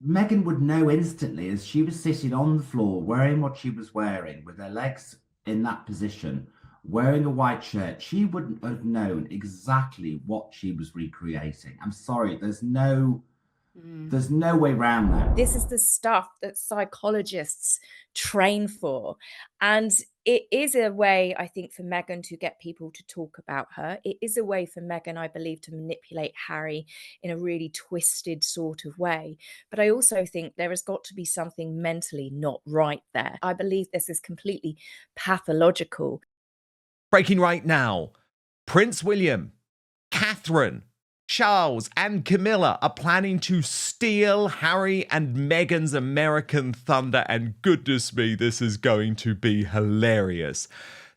Meghan would know instantly as she was sitting on the floor wearing what she was wearing with her legs in that position, wearing a white shirt. She wouldn't have known exactly what she was recreating. I'm sorry, there's no way around that. This is the stuff that psychologists train for. And it is a way, I think, for Meghan to get people to talk about her. It is a way for Meghan, I believe, to manipulate Harry in a really twisted sort of way. But I also think there has got to be something mentally not right there. I believe this is completely pathological. Breaking right now, Prince William, Catherine, Charles and Camilla are planning to steal Harry and Meghan's American thunder, and goodness me, this is going to be hilarious.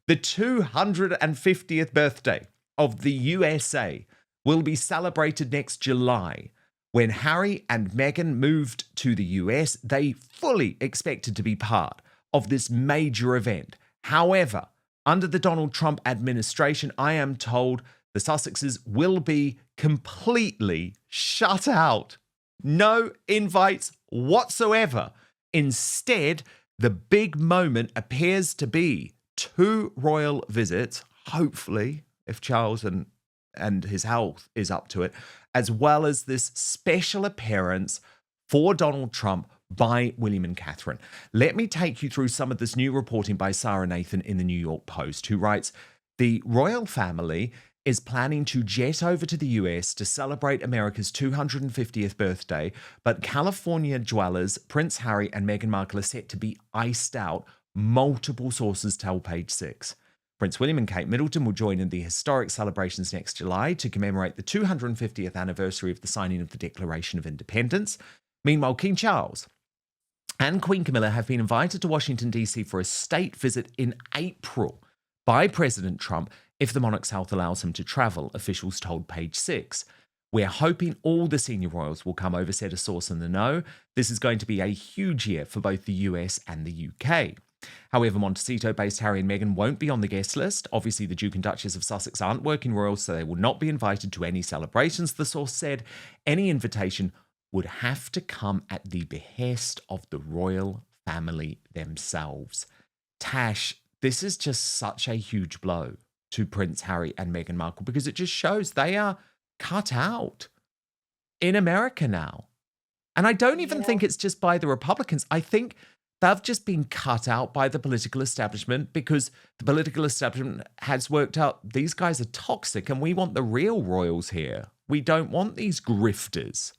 The 250th birthday of the USA will be celebrated next July. When Harry and Meghan moved to the US, they fully expected to be part of this major event. However, under the Donald Trump administration, I am told the Sussexes will be completely shut out. No invites whatsoever. Instead, the big moment appears to be 2 royal visits, hopefully, if Charles and his health is up to it, as well as this special appearance for Donald Trump by William and Catherine. Let me take you through some of this new reporting by Sarah Nathan in the New York Post, who writes, the royal family is planning to jet over to the US to celebrate America's 250th birthday, but California dwellers Prince Harry and Meghan Markle are set to be iced out, multiple sources tell Page Six. Prince William and Kate Middleton will join in the historic celebrations next July to commemorate the 250th anniversary of the signing of the Declaration of Independence. Meanwhile, King Charles and Queen Camilla have been invited to Washington, D.C. for a state visit in April by President Trump if the monarch's health allows him to travel, officials told Page Six. We're hoping all the senior royals will come over, said a source in the know. This is going to be a huge year for both the US and the UK. However, Montecito-based Harry and Meghan won't be on the guest list. Obviously, the Duke and Duchess of Sussex aren't working royals, so they will not be invited to any celebrations, the source said. Any invitation would have to come at the behest of the royal family themselves. Tash, this is just such a huge blow to Prince Harry and Meghan Markle, because it just shows they are cut out in America now. And I don't even think it's just by the Republicans. I think they've just been cut out by the political establishment, because the political establishment has worked out these guys are toxic and we want the real royals here. We don't want these grifters.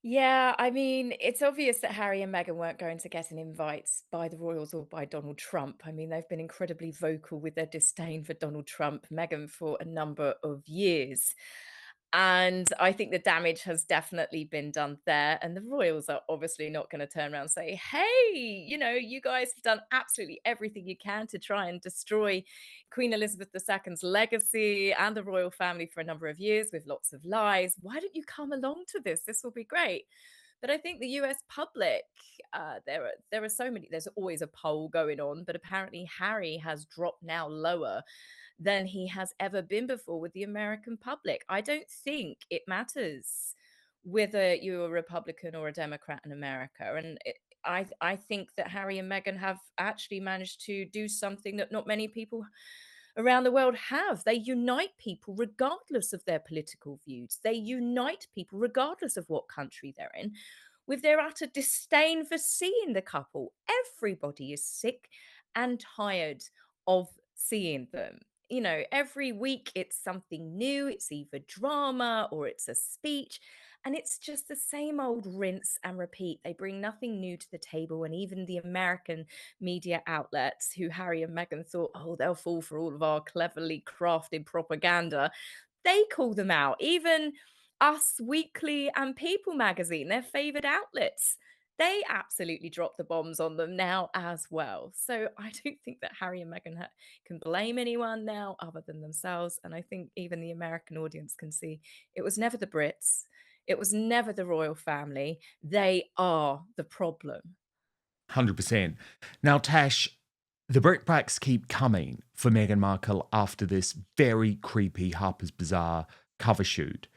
Yeah, I mean, it's obvious that Harry and Meghan weren't going to get an invite by the royals or by Donald Trump. I mean, they've been incredibly vocal with their disdain for Donald Trump, Meghan, for a number of years. And I think the damage has definitely been done there. And the royals are obviously not going to turn around and say, hey, you guys have done absolutely everything you can to try and destroy Queen Elizabeth II's legacy and the royal family for a number of years with lots of lies. Why don't you come along to this? This will be great. But I think the US public, there are so many, there's always a poll going on, but apparently Harry has dropped now lower than he has ever been before with the American public. I don't think it matters whether you're a Republican or a Democrat in America. And I think that Harry and Meghan have actually managed to do something that not many people around the world have. They unite people regardless of their political views. They unite people regardless of what country they're in, with their utter disdain for seeing the couple. Everybody is sick and tired of seeing them. Every week it's something new. It's either drama or it's a speech. And it's just the same old rinse and repeat. They bring nothing new to the table. And even the American media outlets, who Harry and Meghan thought, oh, they'll fall for all of our cleverly crafted propaganda, they call them out. Even Us Weekly and People magazine, their favorite outlets, they absolutely drop the bombs on them now as well. So I don't think that Harry and Meghan can blame anyone now other than themselves. And I think even the American audience can see it was never the Brits. It was never the royal family. They are the problem. 100%. Now, Tash, the brickbats keep coming for Meghan Markle after this very creepy Harper's Bazaar cover shoot.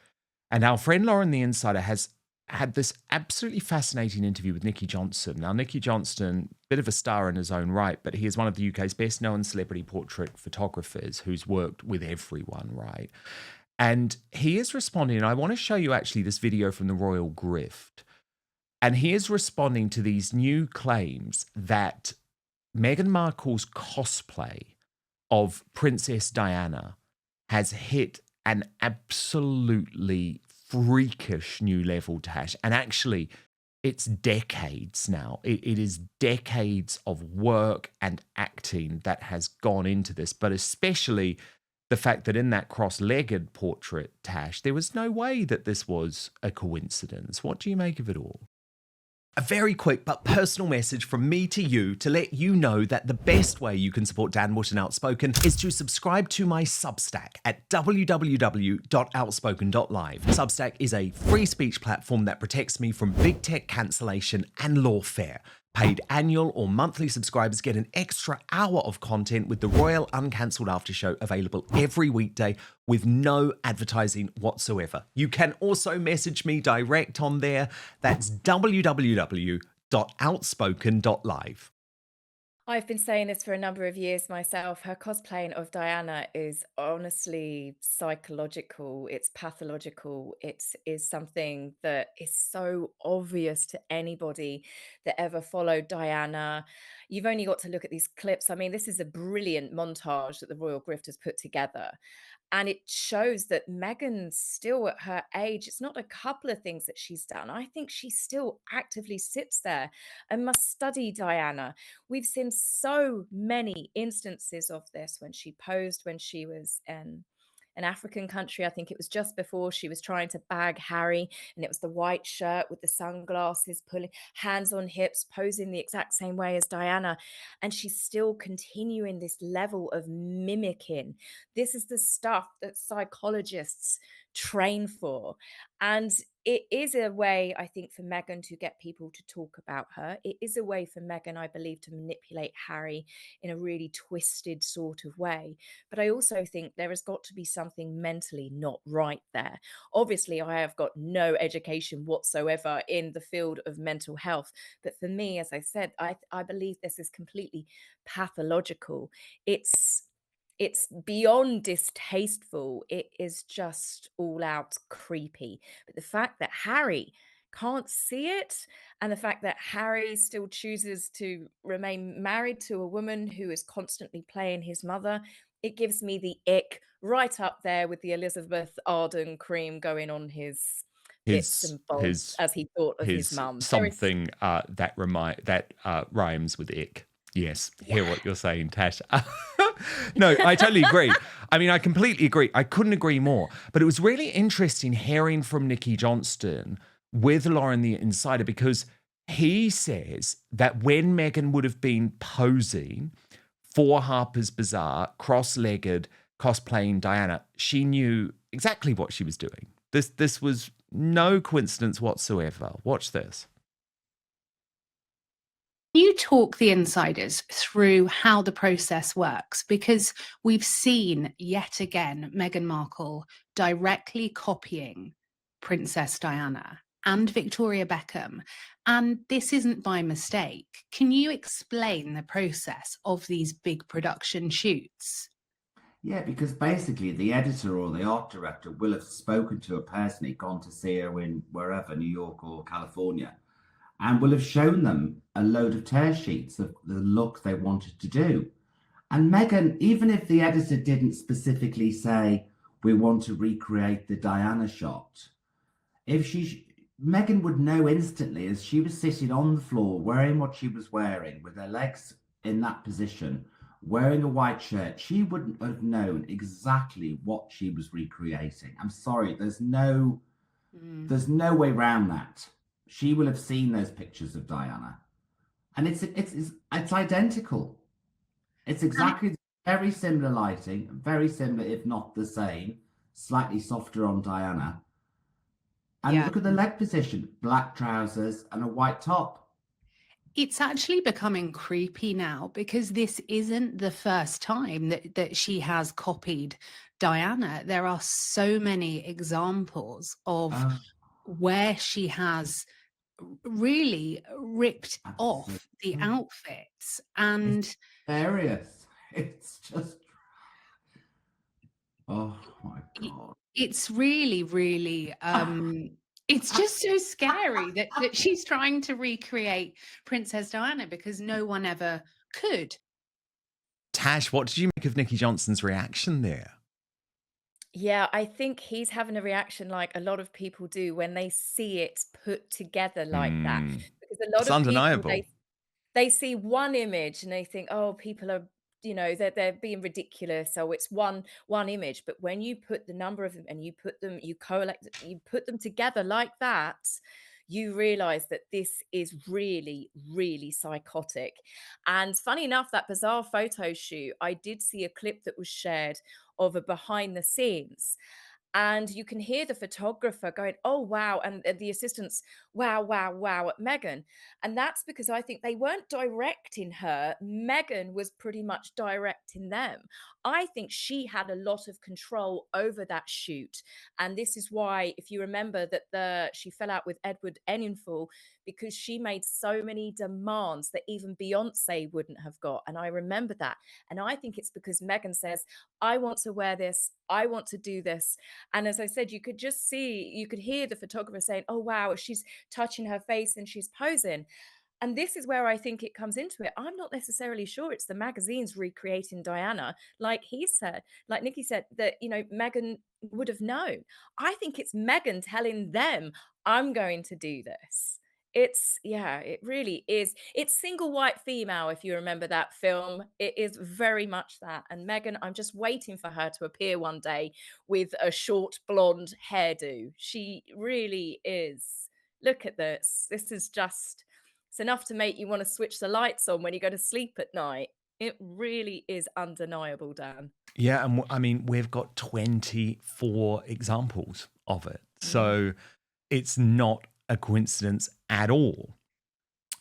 And our friend Lauren the Insider has had this absolutely fascinating interview with Nicky Johnston. Now, Nicky Johnston, bit of a star in his own right, but he is one of the UK's best-known celebrity portrait photographers who's worked with everyone, right? And he is responding, and I want to show you actually this video from the Royal Grift. And he is responding to these new claims that Meghan Markle's cosplay of Princess Diana has hit an absolutely freakish new level, Tash. And actually, it's decades now. It is decades of work and acting that has gone into this, but especially the fact that in that cross-legged portrait, Tash, there was no way that this was a coincidence. What do you make of it all? A very quick but personal message from me to you to let you know that the best way you can support Dan Wootton Outspoken is to subscribe to my Substack at www.outspoken.live. Substack is a free speech platform that protects me from big tech cancellation and lawfare. Paid annual or monthly subscribers get an extra hour of content with the Royal Uncancelled After Show available every weekday with no advertising whatsoever. You can also message me direct on there. That's www.outspoken.live. I've been saying this for a number of years myself. Her cosplaying of Diana is honestly psychological. It's pathological. It is something that is so obvious to anybody that ever followed Diana. You've only got to look at these clips. I mean, this is a brilliant montage that the Royal Grift has put together. And it shows that Meghan's still at her age. It's not a couple of things that she's done. I think she still actively sits there and must study Diana. We've seen so many instances of this when she posed when she was in an African country. I think it was just before she was trying to bag Harry, and it was the white shirt with the sunglasses, pulling hands on hips, posing the exact same way as Diana. And she's still continuing this level of mimicking. This is the stuff that psychologists train for. And it is a way, I think, for Meghan to get people to talk about her. It is a way for Meghan, I believe, to manipulate Harry in a really twisted sort of way. But I also think there has got to be something mentally not right there. Obviously, I have got no education whatsoever in the field of mental health. But for me, as I said, I believe this is completely pathological. It's beyond distasteful. It is just all out creepy. But the fact that Harry can't see it, and the fact that Harry still chooses to remain married to a woman who is constantly playing his mother, it gives me the ick right up there with the Elizabeth Arden cream going on his bits and bobs as he thought of his mum. Something that rhymes with ick. Yes, hear what you're saying, Tash. No, I totally agree. I mean, I completely agree. I couldn't agree more. But it was really interesting hearing from Nicky Johnston with Lauren the Insider, because he says that when Meghan would have been posing for Harper's Bazaar, cross-legged, cosplaying Diana, she knew exactly what she was doing. This was no coincidence whatsoever. Watch this. You talk the insiders through how the process works, because we've seen yet again Meghan Markle directly copying Princess Diana and Victoria Beckham, and this isn't by mistake. Can you explain the process of these big production shoots? Yeah, because basically the editor or the art director will have spoken to her personally, gone to see her in wherever, New York or California, and will have shown them a load of tear sheets of the look they wanted to do. And Meghan, even if the editor didn't specifically say, we want to recreate the Diana shot, Meghan would know instantly, as she was sitting on the floor wearing what she was wearing, with her legs in that position, wearing a white shirt, she wouldn't have known exactly what she was recreating. I'm sorry, there's no way around that. She will have seen those pictures of Diana, and it's identical. It's exactly very similar lighting, very similar, if not the same, slightly softer on Diana. And look at the leg position, black trousers and a white top. It's actually becoming creepy now, because this isn't the first time that she has copied Diana. There are so many examples of where she has really ripped off the Absolutely. outfits, and Hilarious. It's just, oh my i- God. it's really, really, it's just so scary that she's trying to recreate Princess Diana because no one ever could. Tash, what did you make of Nikki Johnson's reaction there? Yeah, I think he's having a reaction like a lot of people do when they see it put together like that. Because a lot It's of people, undeniable. they see one image and they think, oh, people are, they're being ridiculous. So it's one image. But when you put the number of them and you put them, you put them together like that, you realize that this is really, really psychotic. And funny enough, that bizarre photo shoot, I did see a clip that was shared of a behind the scenes. And you can hear the photographer going, oh, wow. And the assistants, wow, wow, wow, at Meghan. And that's because I think they weren't directing her. Meghan was pretty much directing them. I think she had a lot of control over that shoot. And this is why, if you remember that she fell out with Edward Enninful because she made so many demands that even Beyonce wouldn't have got. And I remember that. And I think it's because Meghan says, I want to wear this. I want to do this. And as I said, you could hear the photographer saying, oh, wow, she's touching her face and she's posing. And this is where I think it comes into it. I'm not necessarily sure it's the magazines recreating Diana, like he said, like Nikki said, that, Meghan would have known. I think it's Meghan telling them, I'm going to do this. It really is. It's single white female, if you remember that film. It is very much that. And Meghan, I'm just waiting for her to appear one day with a short blonde hairdo. She really is. Look at this. This is just, it's enough to make you want to switch the lights on when you go to sleep at night. It really is undeniable, Dan. Yeah, and I mean, we've got 24 examples of it. So it's not a coincidence at all.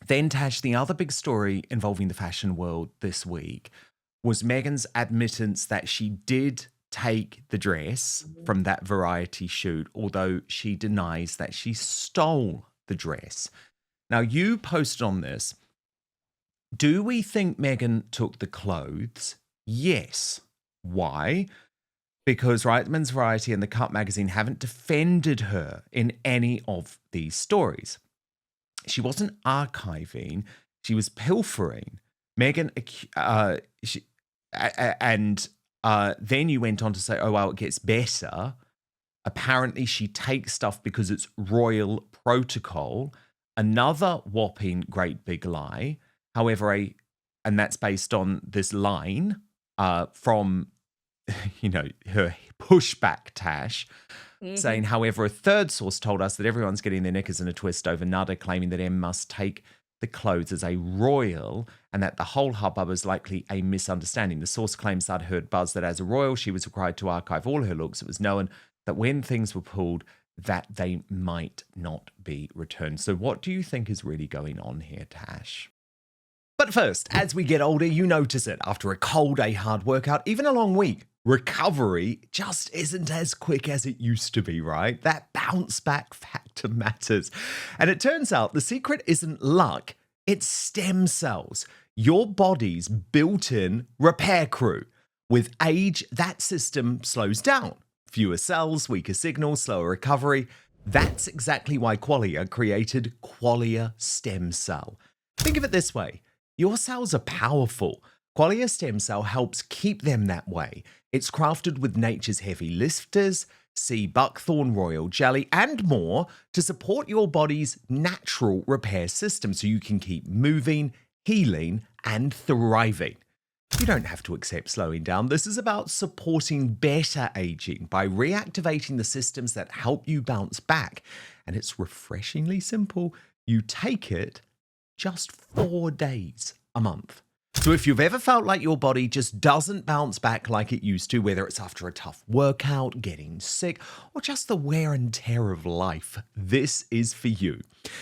Then, Tash, the other big story involving the fashion world this week was Meghan's admittance that she did take the dress from that variety shoot, although she denies that she stole the dress. Now, you posted on this. Do we think Meghan took the clothes? Yes. Why? Because Men's Variety and The Cut magazine haven't defended her in any of these stories. She wasn't archiving, she was pilfering. Meghan, then you went on to say, oh, well, it gets better. Apparently, she takes stuff because it's royal protocol. Another whopping great big lie. However, and that's based on this line from, her pushback, Tash, saying, however, a third source told us that everyone's getting their knickers in a twist over Nada claiming that M must take the clothes as a royal and that the whole hubbub is likely a misunderstanding. The source claims I'd heard buzz that as a royal, she was required to archive all her looks. It was known that when things were pulled, that they might not be returned. So what do you think is really going on here, Tash? But first, as we get older, you notice it. After a cold day, hard workout, even a long week, recovery just isn't as quick as it used to be, right? That bounce back factor matters. And it turns out the secret isn't luck, it's stem cells, your body's built-in repair crew. With age, that system slows down. Fewer cells, weaker signals, slower recovery. That's exactly why Qualia created Qualia Stem Cell. Think of it this way. Your cells are powerful. Qualia Stem Cell helps keep them that way. It's crafted with nature's heavy lifters, sea buckthorn, royal jelly, and more to support your body's natural repair system so you can keep moving, healing, and thriving. You don't have to accept slowing down. This is about supporting better aging by reactivating the systems that help you bounce back. And it's refreshingly simple. You take it just 4 days a month. So if you've ever felt like your body just doesn't bounce back like it used to, whether it's after a tough workout, getting sick, or just the wear and tear of life, this is for you.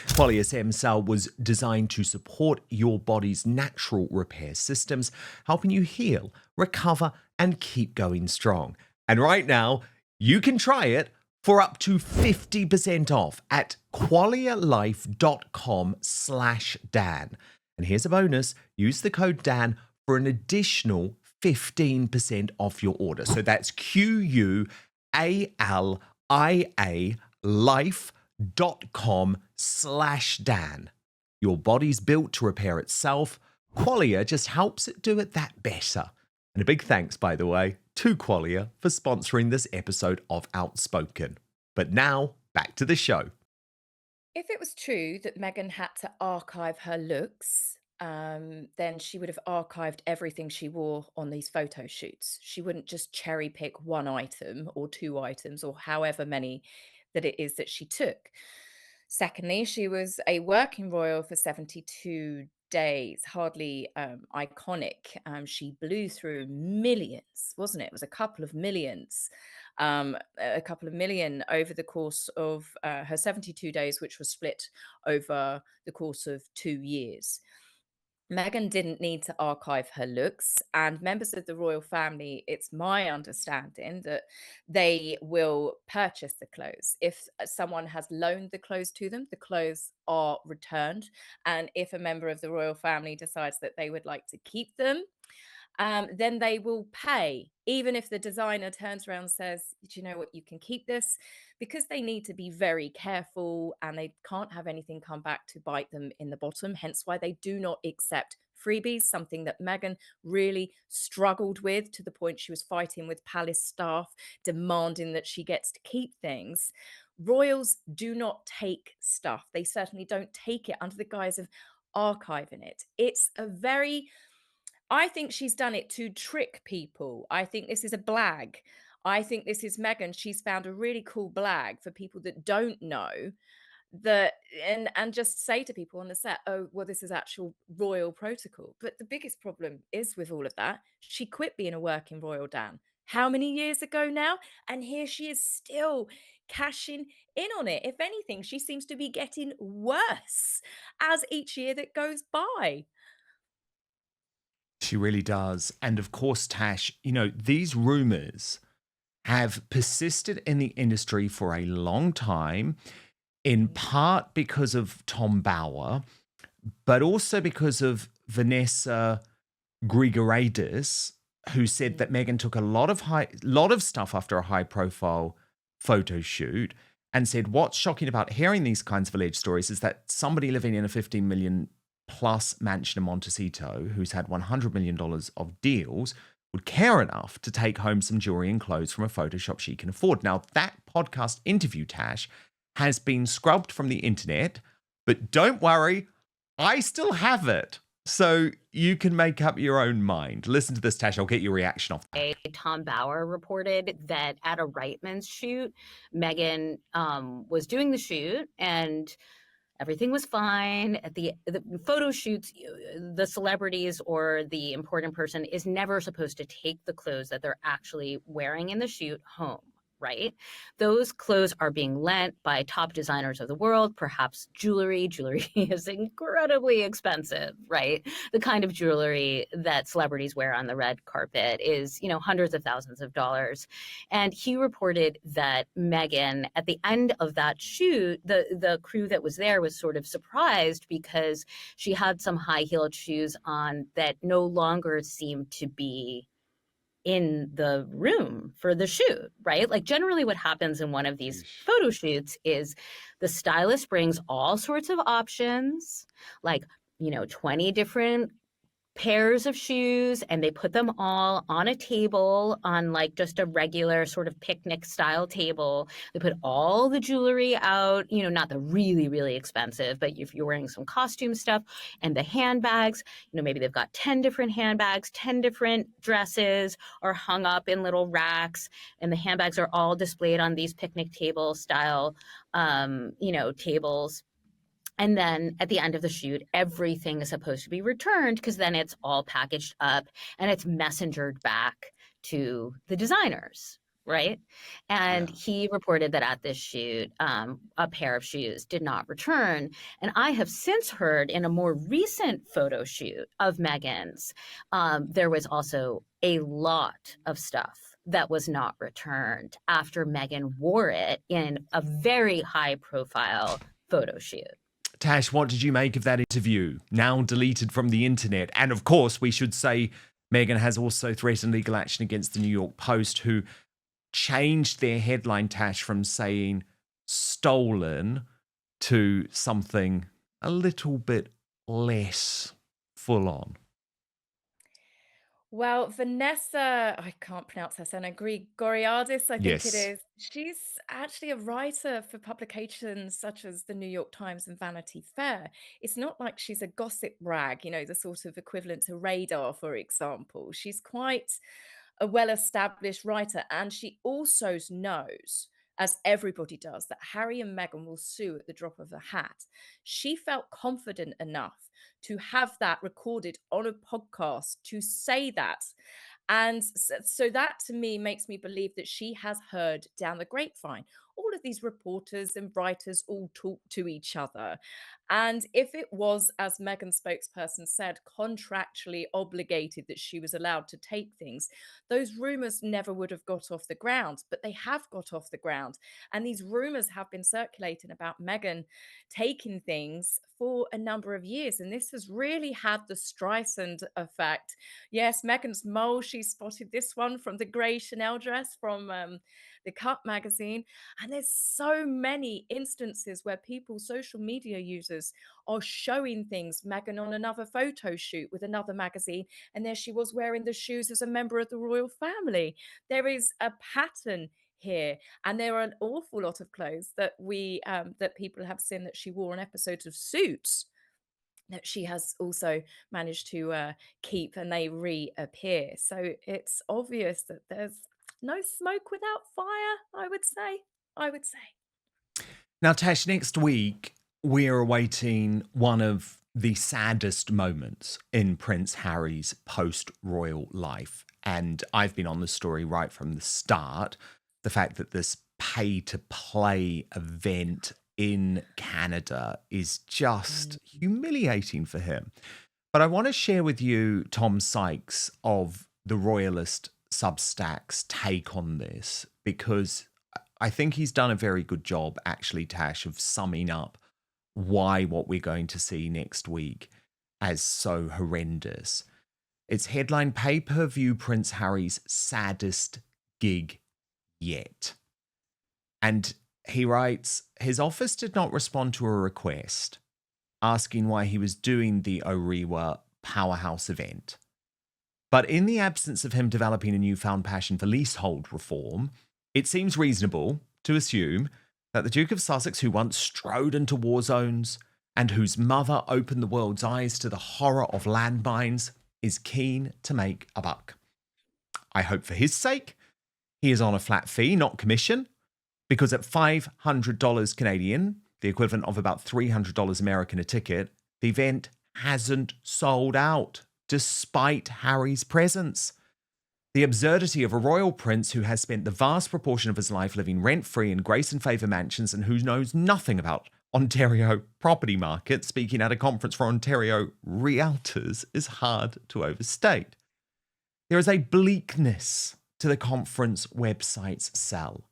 Qualia Stem Cell was designed to support your body's natural repair systems, helping you heal, recover, and keep going strong. And right now, you can try it for up to 50% off at qualialife.com/Dan. And here's a bonus. Use the code Dan for an additional 15% off your order. So that's QUALIA life.com/Dan. Your body's built to repair itself. Qualia just helps it do it that better. And a big thanks, by the way, to Qualia for sponsoring this episode of Outspoken. But now, back to the show. If it was true that Meghan had to archive her looks, then she would have archived everything she wore on these photo shoots. She wouldn't just cherry pick one item or two items or however many that it is that she took. Secondly, she was a working royal for 72 days, hardly iconic. She blew through millions, wasn't it? It was a couple of millions over the course of her 72 days, which was split over the course of 2 years. Meghan didn't need to archive her looks, and members of the royal family, it's my understanding that they will purchase the clothes. If someone has loaned the clothes to them, the clothes are returned. And if a member of the royal family decides that they would like to keep them, then they will pay, even if the designer turns around and says, do you know what, you can keep this, because they need to be very careful and they can't have anything come back to bite them in the bottom. Hence why they do not accept freebies, something that Meghan really struggled with, to the point she was fighting with palace staff, demanding that she gets to keep things. Royals do not take stuff. They certainly don't take it under the guise of archiving it. It's a very... I think she's done it to trick people. I think this is a blag. I think this is Meghan. She's found a really cool blag for people that don't know that, and just say to people on the set, oh, well, this is actual royal protocol. But the biggest problem is with all of that, she quit being a working royal, Dan. How many years ago now? And here she is still cashing in on it. If anything, she seems to be getting worse as each year that goes by. She really does. And of course, Tash, you know, these rumors have persisted in the industry for a long time, in part because of Tom Bauer, but also because of Vanessa Grigoridis, who said that Meghan took a lot of stuff after a high-profile photo shoot, and said what's shocking about hearing these kinds of alleged stories is that somebody living in a 15 million plus mansion in Montecito, who's had $100 million of deals, would care enough to take home some jewelry and clothes from a photo shop she can afford. Now, that podcast interview, Tash, has been scrubbed from the internet, but don't worry, I still have it. So you can make up your own mind. Listen to this, Tash. I'll get your reaction off that. Tom Bauer reported that at a Reitman's shoot, Meghan was doing the shoot and everything was fine. At the photo shoots, the celebrities or the important person is never supposed to take the clothes that they're actually wearing in the shoot home, right? Those clothes are being lent by top designers of the world, perhaps jewelry. Jewelry is incredibly expensive, right? The kind of jewelry that celebrities wear on the red carpet is, you know, hundreds of thousands of dollars. And he reported that Meghan, at the end of that shoot, the crew that was there was sort of surprised because she had some high-heeled shoes on that no longer seemed to be in the room for the shoot, right? Like generally what happens in one of these photo shoots is the stylist brings all sorts of options, like, you know, 20 different pairs of shoes, and they put them all on a table, on like just a regular sort of picnic style table. They put all the jewelry out, you know, not the really, really expensive, but if you're wearing some costume stuff, and the handbags, you know, maybe they've got 10 different handbags, 10 different dresses are hung up in little racks, and the handbags are all displayed on these picnic table style, you know, tables. And then at the end of the shoot, everything is supposed to be returned because then it's all packaged up and it's messengered back to the designers, right? And he reported that at this shoot, a pair of shoes did not return. And I have since heard in a more recent photo shoot of Meghan's, there was also a lot of stuff that was not returned after Meghan wore it in a very high profile photo shoot. Tash, what did you make of that interview, now deleted from the internet? And of course, we should say Meghan has also threatened legal action against the New York Post, who changed their headline, Tash, from saying stolen to something a little bit less full on. Well, Vanessa, I can't pronounce her surname, Grigoriadis, I think it Yes. is. She's actually a writer for publications such as the New York Times and Vanity Fair. It's not like she's a gossip rag, you know, the sort of equivalent to Radar, for example. She's quite a well-established writer, and she also knows, as everybody does, that Harry and Meghan will sue at the drop of a hat. She felt confident enough to have that recorded on a podcast to say that. And so that to me makes me believe that she has heard down the grapevine. All of these reporters and writers all talk to each other. And if it was, as Meghan's spokesperson said, contractually obligated that she was allowed to take things, those rumors never would have got off the ground, but they have got off the ground. And these rumors have been circulating about Meghan taking things for a number of years. And this has really had the Streisand effect. Yes, Meghan's mole, she spotted this one from the grey Chanel dress from the Cut magazine. And there's so many instances where people, social media users, are showing things. Meghan on another photo shoot with another magazine, and there she was wearing the shoes as a member of the royal family. There is a pattern here, and there are an awful lot of clothes that that people have seen that she wore on episodes of Suits that she has also managed to keep, and they reappear. So it's obvious that there's no smoke without fire, I would say. Now, Tash, next week, we're awaiting one of the saddest moments in Prince Harry's post-royal life. And I've been on the story right from the start. The fact that this pay-to-play event in Canada is just humiliating for him. But I want to share with you Tom Sykes of the Royalist Substack's take on this, because I think he's done a very good job, actually, Tash, of summing up why what we're going to see next week as so horrendous. It's headline pay-per-view Prince Harry's saddest gig yet. And he writes, his office did not respond to a request asking why he was doing the Orewa Powerhouse event. But in the absence of him developing a newfound passion for leasehold reform, it seems reasonable to assume that the Duke of Sussex, who once strode into war zones and whose mother opened the world's eyes to the horror of landmines, is keen to make a buck. I hope for his sake, he is on a flat fee, not commission, because at $500 Canadian, the equivalent of about $300 American a ticket, the event hasn't sold out, despite Harry's presence. The absurdity of a royal prince who has spent the vast proportion of his life living rent-free in grace and favour mansions and who knows nothing about Ontario property market, speaking at a conference for Ontario realtors, is hard to overstate. There is a bleakness to the conference website's sell.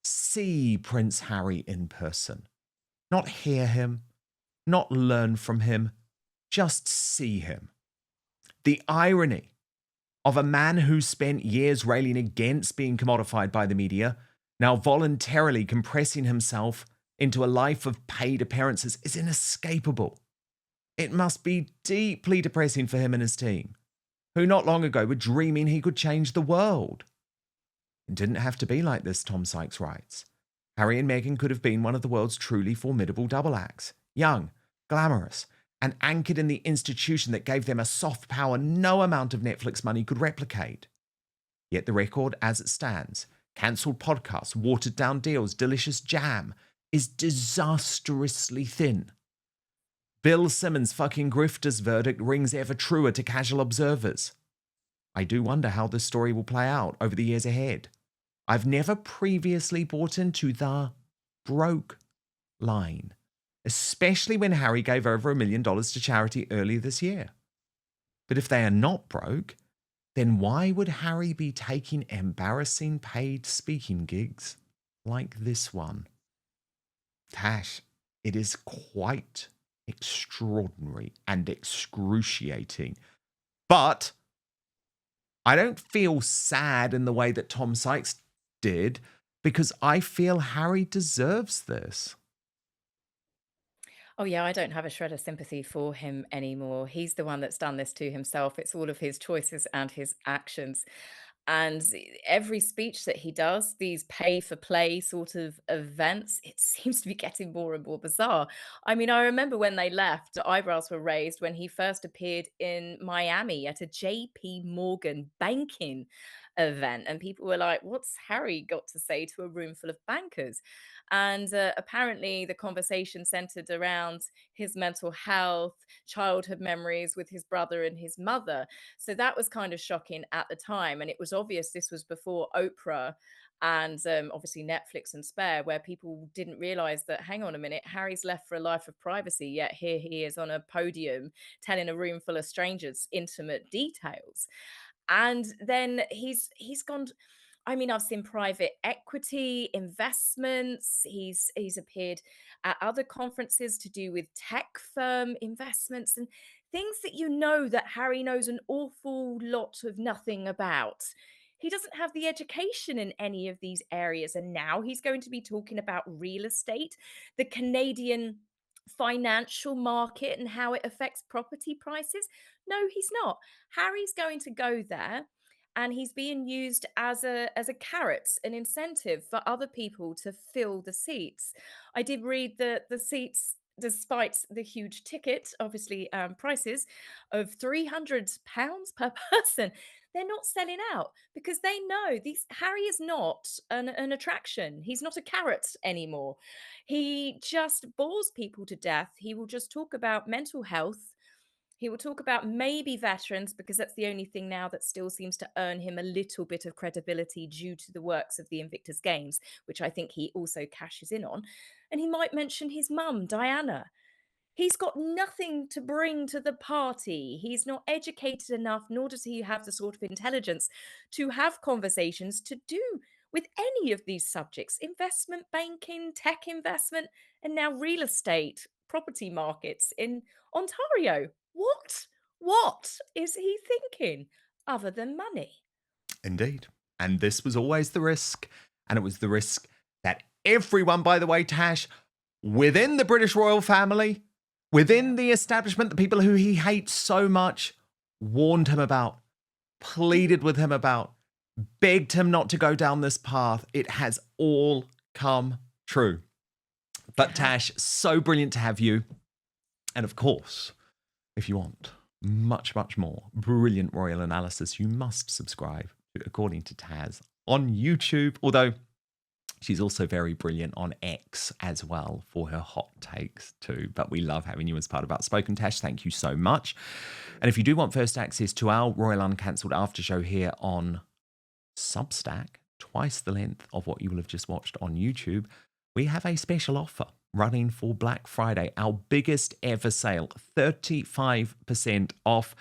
See Prince Harry in person. Not hear him, not learn from him, just see him. The irony of a man who spent years railing against being commodified by the media, now voluntarily compressing himself into a life of paid appearances, is inescapable. It must be deeply depressing for him and his team, who not long ago were dreaming he could change the world. It didn't have to be like this, Tom Sykes writes. Harry and Meghan could have been one of the world's truly formidable double acts, young, glamorous, and anchored in the institution that gave them a soft power no amount of Netflix money could replicate. Yet the record as it stands, cancelled podcasts, watered down deals, delicious jam, is disastrously thin. Bill Simmons' fucking grifters verdict rings ever truer to casual observers. I do wonder how this story will play out over the years ahead. I've never previously bought into the broke line, especially when Harry gave over $1 million to charity earlier this year. But if they are not broke, then why would Harry be taking embarrassing paid speaking gigs like this one? Tash, it is quite extraordinary and excruciating. But I don't feel sad in the way that Tom Sykes did, because I feel Harry deserves this. Oh, yeah, I don't have a shred of sympathy for him anymore. He's the one that's done this to himself. It's all of his choices and his actions. And every speech that he does, these pay for play sort of events, it seems to be getting more and more bizarre. I mean, I remember when they left, eyebrows were raised when he first appeared in Miami at a JP Morgan banking event. And people were like, what's Harry got to say to a room full of bankers? And apparently, the conversation centered around his mental health, childhood memories with his brother and his mother. So that was kind of shocking at the time. And it was obvious this was before Oprah and obviously Netflix and Spare, where people didn't realize that, hang on a minute, Harry's left for a life of privacy, yet here he is on a podium telling a room full of strangers intimate details. And then he's gone. I mean, I've seen private equity investments. He's appeared at other conferences to do with tech firm investments and things that you know that Harry knows an awful lot of nothing about. He doesn't have the education in any of these areas, and now he's going to be talking about real estate, the Canadian financial market and how it affects property prices. No, he's not. Harry's going to go there and he's being used as a carrot, an incentive for other people to fill the seats. I did read that the seats, despite the huge ticket, obviously prices of £300 per person, they're not selling out because they know these Harry is not an attraction. He's not a carrot anymore. He just bores people to death. He will just talk about mental health. He will talk about maybe veterans because that's the only thing now that still seems to earn him a little bit of credibility due to the works of the Invictus Games, which I think he also cashes in on. And he might mention his mum, Diana. He's got nothing to bring to the party. He's not educated enough, nor does he have the sort of intelligence to have conversations to do with any of these subjects: investment banking, tech investment, and now real estate, property markets in Ontario. What is he thinking other than money? Indeed. And this was always the risk. And it was the risk that everyone, by the way, Tash, within the British royal family, within the establishment, the people who he hates so much, warned him about, pleaded with him about, begged him not to go down this path. It has all come true. But Tash, so brilliant to have you. And of course, if you want much, much more brilliant royal analysis, you must subscribe to According to Taz on YouTube, although she's also very brilliant on X as well for her hot takes too. But we love having you as part of Outspoken, Tash. Thank you so much. And if you do want first access to our Royal Uncancelled after show here on Substack, twice the length of what you will have just watched on YouTube, we have a special offer running for Black Friday, our biggest ever sale, 35% off.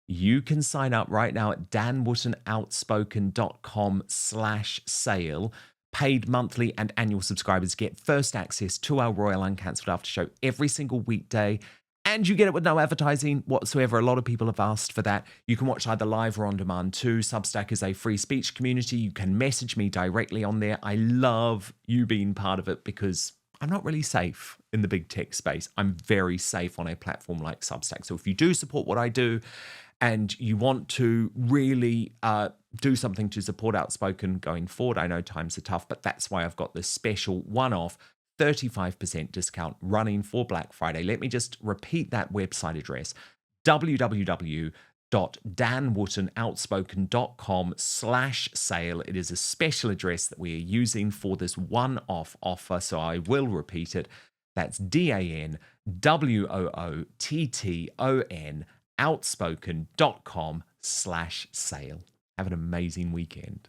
You can sign up right now at danwootenoutspoken.com/sale. Paid monthly and annual subscribers get first access to our Royal Uncancelled after show every single weekday. And you get it with no advertising whatsoever. A lot of people have asked for that. You can watch either live or on demand too. Substack is a free speech community. You can message me directly on there. I love you being part of it because I'm not really safe in the big tech space. I'm very safe on a platform like Substack. So if you do support what I do and you want to really do something to support Outspoken going forward, I know times are tough, but that's why I've got this special one-off 35% discount running for Black Friday. Let me just repeat that website address: www.danwootenoutspoken.com/sale. It is a special address that we are using for this one-off offer, so I will repeat it. That's DANWOOTTON outspoken.com/sale. Have an amazing weekend.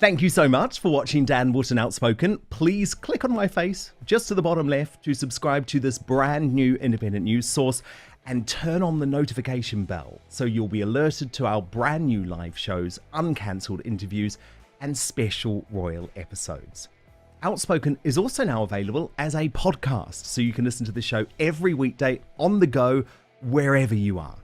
Thank you so much for watching Dan Wootton Outspoken. Please click on my face just to the bottom left to subscribe to this brand new independent news source and turn on the notification bell so you'll be alerted to our brand new live shows, uncancelled interviews, and special royal episodes. Outspoken is also now available as a podcast, so you can listen to the show every weekday on the go, wherever you are.